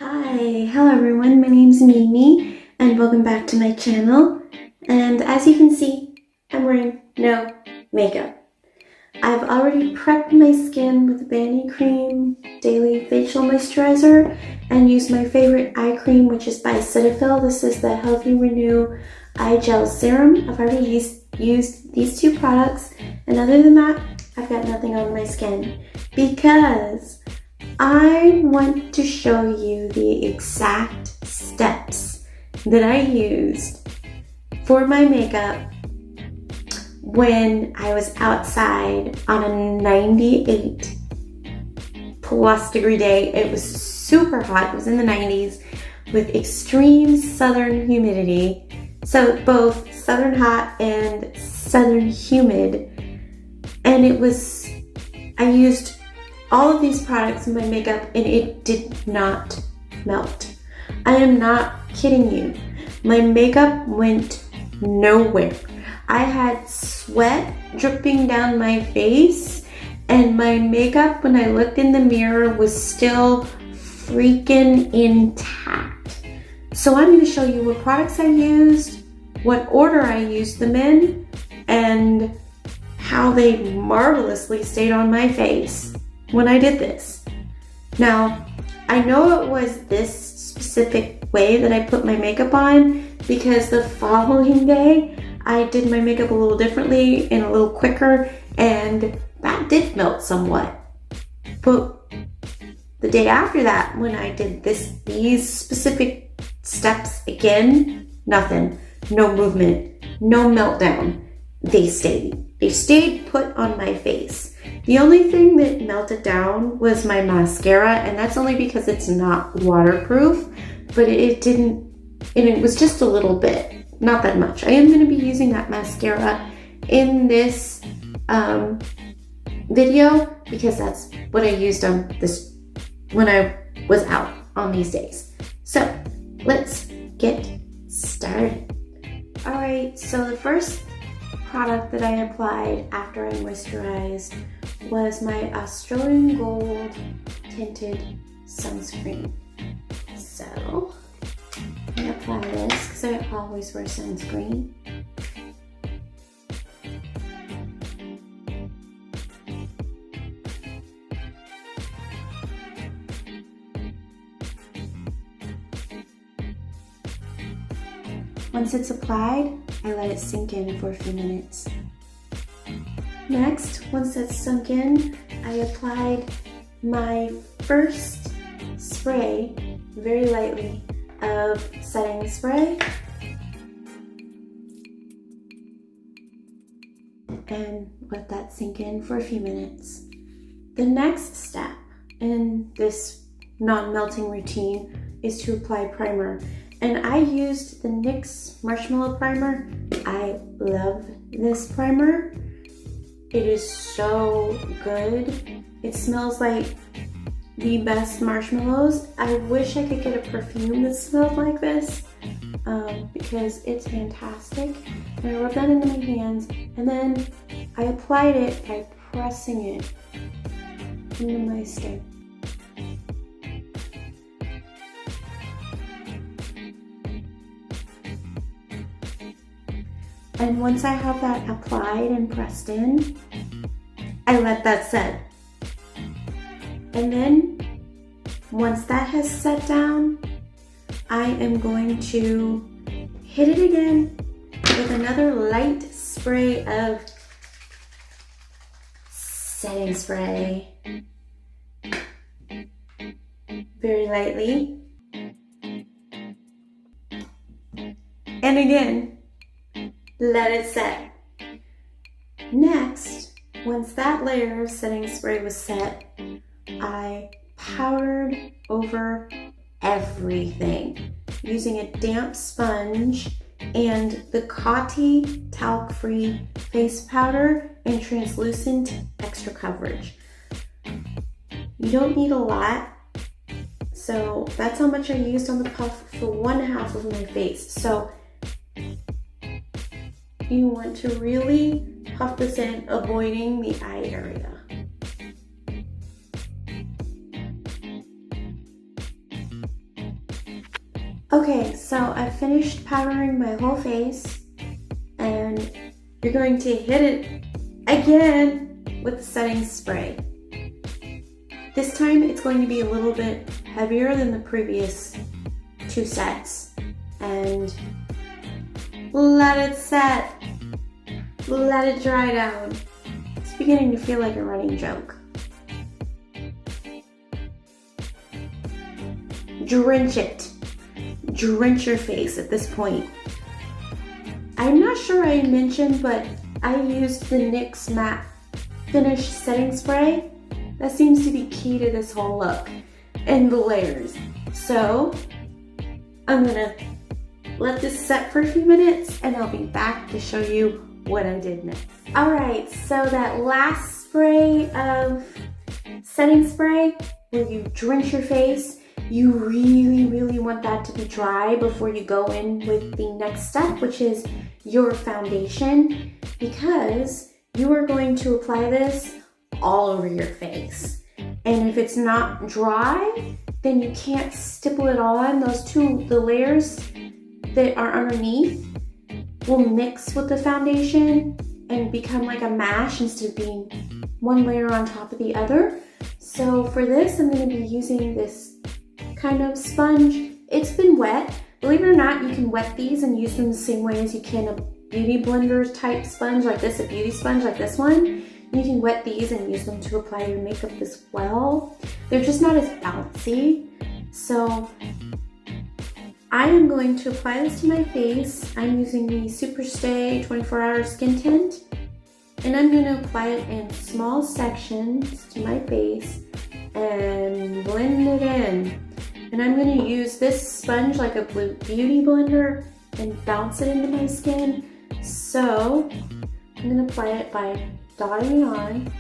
Hi, hello everyone, my name's Mimi and welcome back to my channel. And as you can see, I'm wearing no makeup. I've already prepped my skin with Band-Aid cream, daily facial moisturizer, and used my favorite eye cream, which is by Cetaphil. This is the Healthy Renew Eye Gel Serum. I've already used these two products, and other than that, I've got nothing on my skin because I want to show you the exact steps that I used for my makeup when I was outside on a 98 plus degree day. It was super hot. It was in the 90s with extreme southern humidity. So both southern hot and southern humid. And I used all of these products in my makeup and it did not melt. I am not kidding you. My makeup went nowhere. I had sweat dripping down my face and my makeup, when I looked in the mirror, was still freaking intact. So I'm going to show you what products I used, what order I used them in, and how they marvelously stayed on my face when I did this. Now, I know it was this specific way that I put my makeup on because the following day I did my makeup a little differently and a little quicker, and that did melt somewhat. But the day after that, when I did these specific steps again, nothing, no movement, no meltdown. They stayed put on my face. The only thing that melted down was my mascara, and that's only because it's not waterproof, but it didn't, and it was just a little bit, not that much. I am going to be using that mascara in this video because that's what I used on this when I was out on these days. So let's get started. All right, so the first product that I applied after I moisturized was my Australian Gold Tinted Sunscreen. So I'm gonna apply this because I always wear sunscreen. Once it's applied, I let it sink in for a few minutes. Next, once that's sunk in, I applied my first spray, very lightly, of setting spray. And let that sink in for a few minutes. The next step in this non-melting routine is to apply primer. And I used the NYX Marshmallow Primer. I love this primer. It is so good. It smells like the best marshmallows. I wish I could get a perfume that smelled like this because it's fantastic. And I rubbed that into my hands, and then I applied it by pressing it into my skin. And once I have that applied and pressed in, I let that set. And then, once that has set down, I am going to hit it again with another light spray of setting spray. Very lightly. And again, let it set. Next, once that layer of setting spray was set, I powdered over everything using a damp sponge and the Coty talc-free face powder in translucent extra coverage. You don't need a lot, so that's how much I used on the puff for one half of my face. So you want to really puff this in, avoiding the eye area. Okay, so I finished powdering my whole face, and you're going to hit it again with the setting spray. This time it's going to be a little bit heavier than the previous 2 sets. And let it set. Let it dry down. It's beginning to feel like a running joke. Drench it. Drench your face at this point. I'm not sure I mentioned, but I used the NYX Matte Finish Setting Spray. That seems to be key to this whole look and the layers. So I'm gonna let this set for a few minutes and I'll be back to show you what I did next. All right, so that last spray of setting spray where you drench your face, you really want that to be dry before you go in with the next step, which is your foundation, because you are going to apply this all over your face. And if it's not dry, then you can't stipple it on. The layers that are underneath will mix with the foundation and become like a mash instead of being one layer on top of the other. So for this, I'm going to be using this kind of sponge. It's been wet. Believe it or not, you can wet these and use them the same way as you can a beauty blender type sponge like this, a beauty sponge like this one. You can wet these and use them to apply your makeup as well. They're just not as bouncy. So I am going to apply this to my face. I'm using the Superstay 24-Hour Skin Tint. And I'm going to apply it in small sections to my face and blend it in. And I'm going to use this sponge like a beauty blender and bounce it into my skin. So I'm going to apply it by dotting it on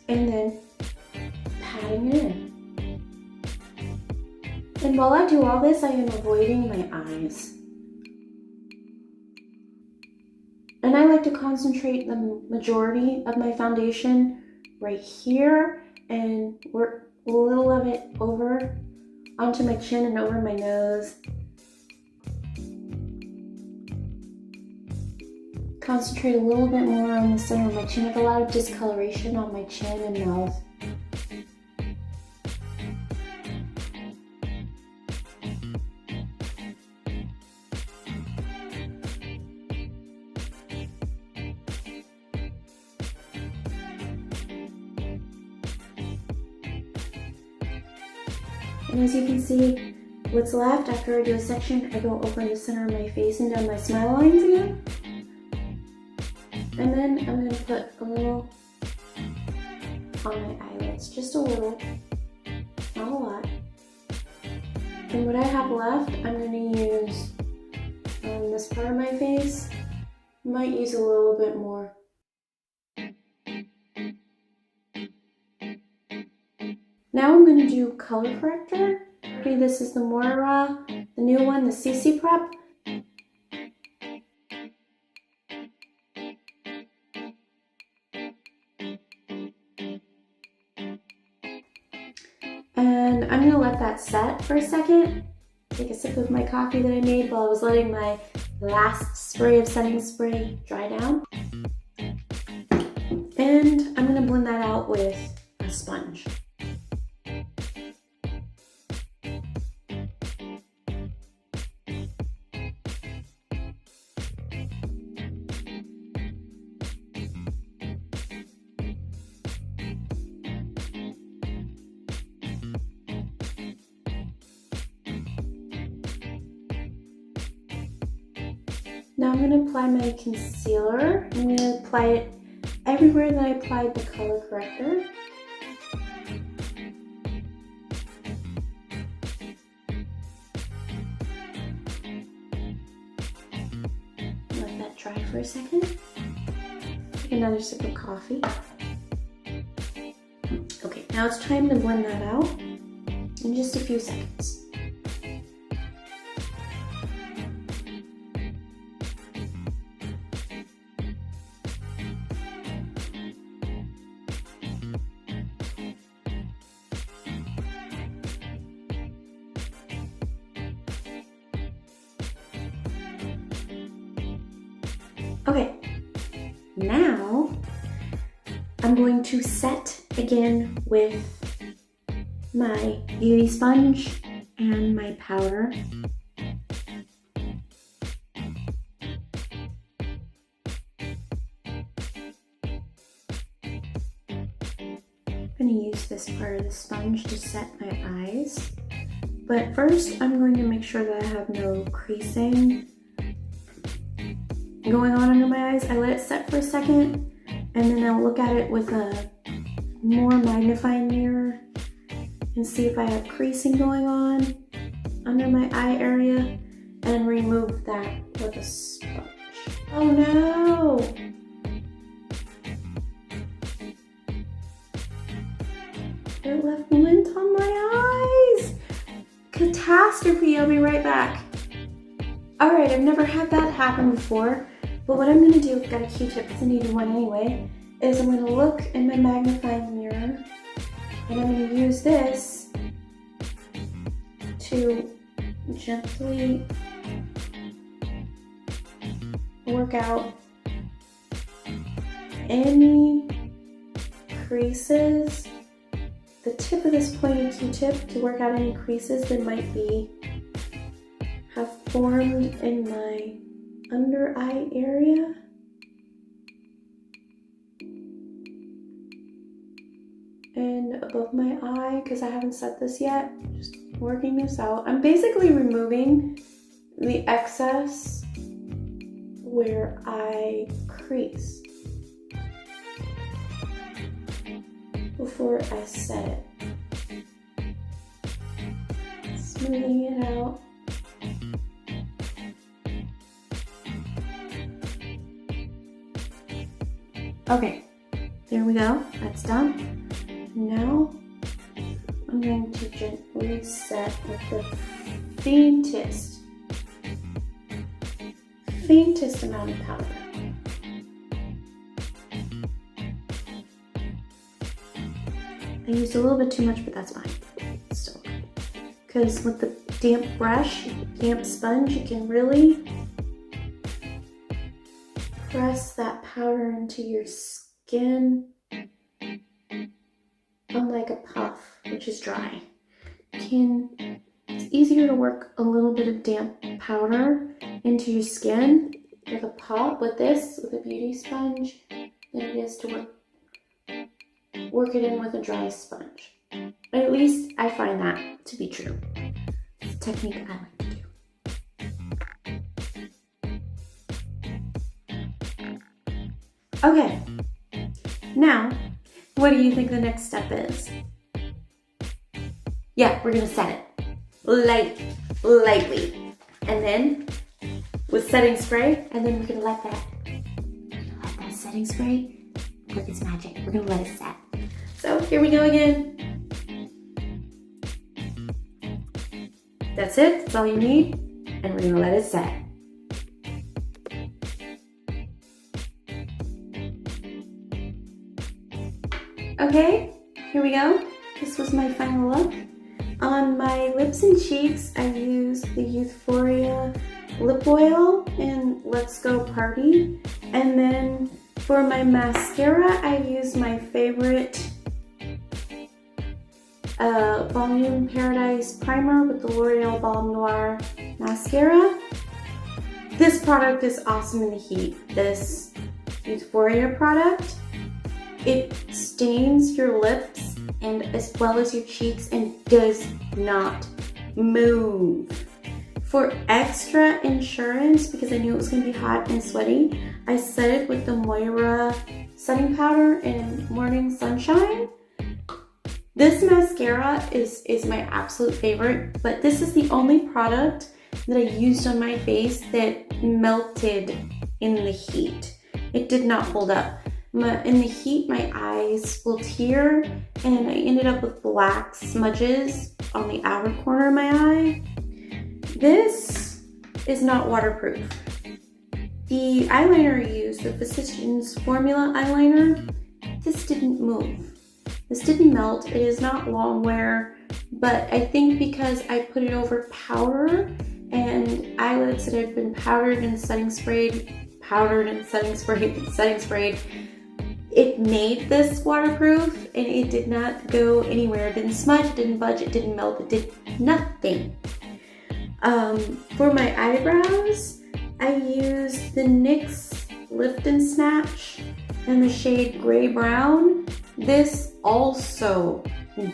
and then patting it in. And while I do all this, I am avoiding my eyes. And I like to concentrate the majority of my foundation right here and work a little of it over onto my chin and over my nose. Concentrate a little bit more on the center of my chin. I have a lot of discoloration on my chin and mouth. And as you can see, what's left after I do a section, I go over the center of my face and down my smile lines again. And then I'm going to put a little on my eyelids, just a little, not a lot. And what I have left, I'm going to use on this part of my face. Might use a little bit more. Now I'm going to do color corrector. Okay, this is the Moira, the new one, the CC Prep. And I'm going to let that set for a second. Take a sip of my coffee that I made while I was letting my last spray of setting spray dry down. And I'm going to blend that out with a sponge. Now I'm going to apply my concealer. I'm going to apply it everywhere that I applied the color corrector. Let that dry for a second. Take another sip of coffee. Okay, now it's time to blend that out in just a few seconds. Okay, now I'm going to set again with my beauty sponge and my powder. I'm going to use this part of the sponge to set my eyes. But first, I'm going to make sure that I have no creasing going on under my eyes. I let it set for a second, and then I'll look at it with a more magnifying mirror and see if I have creasing going on under my eye area, and remove that with a sponge. Oh no! It left lint on my eyes! Catastrophe, I'll be right back. Alright, I've never had that happen before, but what I'm going to do, I've got a Q-tip because I needed one anyway, is I'm going to look in my magnifying mirror, and I'm going to use this to gently work out any creases, the tip of this pointed Q-tip to work out any creases that might have formed in my under eye area. And above my eye, because I haven't set this yet, just working this out. I'm basically removing the excess where I crease before I set it. Smoothing it out. Okay, there we go, that's done. Now, I'm going to gently set with the faintest amount of powder. I used a little bit too much, but that's fine. It's still okay. Because with the damp sponge, you can really press that powder into your skin, unlike a puff, which is dry. It's easier to work a little bit of damp powder into your skin with with a beauty sponge, than it is to work it in with a dry sponge. At least I find that to be true. It's a technique I like to do. Okay, now, what do you think the next step is? Yeah, we're gonna set it lightly, and then with setting spray, and then we're gonna let that setting spray work its magic. We're gonna let it set. So here we go again. That's it. That's all you need, and we're gonna let it set. Okay, here we go. This was my final look. On my lips and cheeks, I used the Youthforia lip oil in Let's Go Party. And then for my mascara, I used my favorite Volume Paradise Primer with the L'Oreal Balm Noir Mascara. This product is awesome in the heat. This Youthforia product. It stains your lips and as well as your cheeks and does not move. For extra insurance, because I knew it was going to be hot and sweaty, I set it with the Moira setting powder in Morning Sunshine. This mascara is my absolute favorite, but this is the only product that I used on my face that melted in the heat. It did not hold up. In the heat, my eyes will tear, and I ended up with black smudges on the outer corner of my eye. This is not waterproof. The eyeliner I used, the Physicians Formula eyeliner, this didn't move. This didn't melt. It is not long wear, but I think because I put it over powder and eyelids that had been powdered and setting sprayed powdered and setting sprayed. It made this waterproof and it did not go anywhere. It didn't smudge, it didn't budge, it didn't melt, it did nothing. For my eyebrows, I used the NYX Lift and Snatch in the shade Gray Brown. This also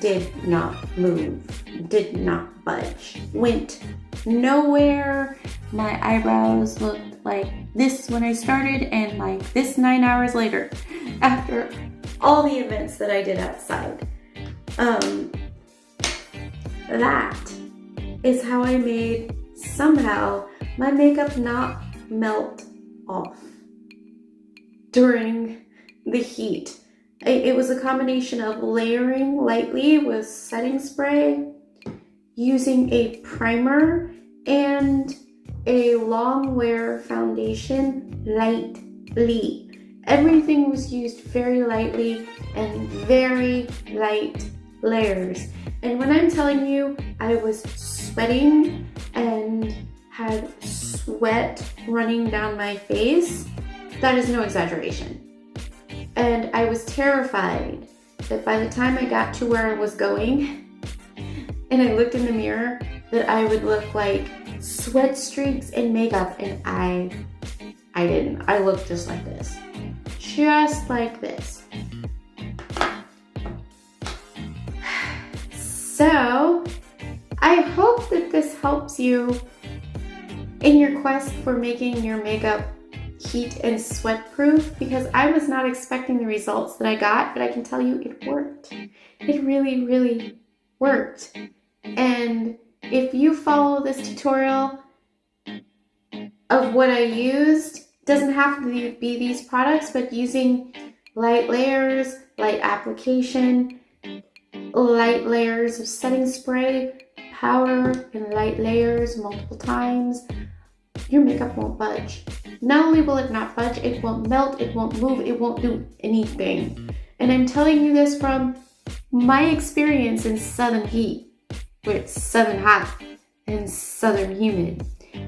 did not move, did not budge, went nowhere. My eyebrows looked like this when I started and like this 9 hours later after all the events that I did outside. That is how I made somehow my makeup not melt off during the heat. It was a combination of layering lightly with setting spray, using a primer, and a long wear foundation lightly. Everything was used very lightly and very light layers. And when I'm telling you I was sweating and had sweat running down my face, that is no exaggeration. And I was terrified that by the time I got to where I was going and I looked in the mirror, that I would look like sweat streaks and makeup, and I didn't. I looked just like this. Just like this. So, I hope that this helps you in your quest for making your makeup heat and sweat proof, because I was not expecting the results that I got, but I can tell you it worked. It really, really worked. And if you follow this tutorial of what I used, doesn't have to be these products, but using light layers, light application, light layers of setting spray, powder, and light layers multiple times, your makeup won't budge. Not only will it not budge, it won't melt, it won't move, it won't do anything. And I'm telling you this from my experience in southern heat, where it's southern hot and southern humid.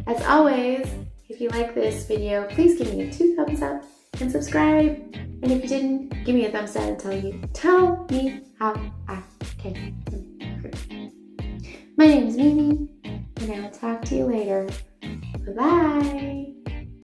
As always, if you like this video, please give me a 2 thumbs up and subscribe. And if you didn't, give me a thumbs down and tell me how I can improve. My name is Mimi, and I will talk to you later. Bye-bye.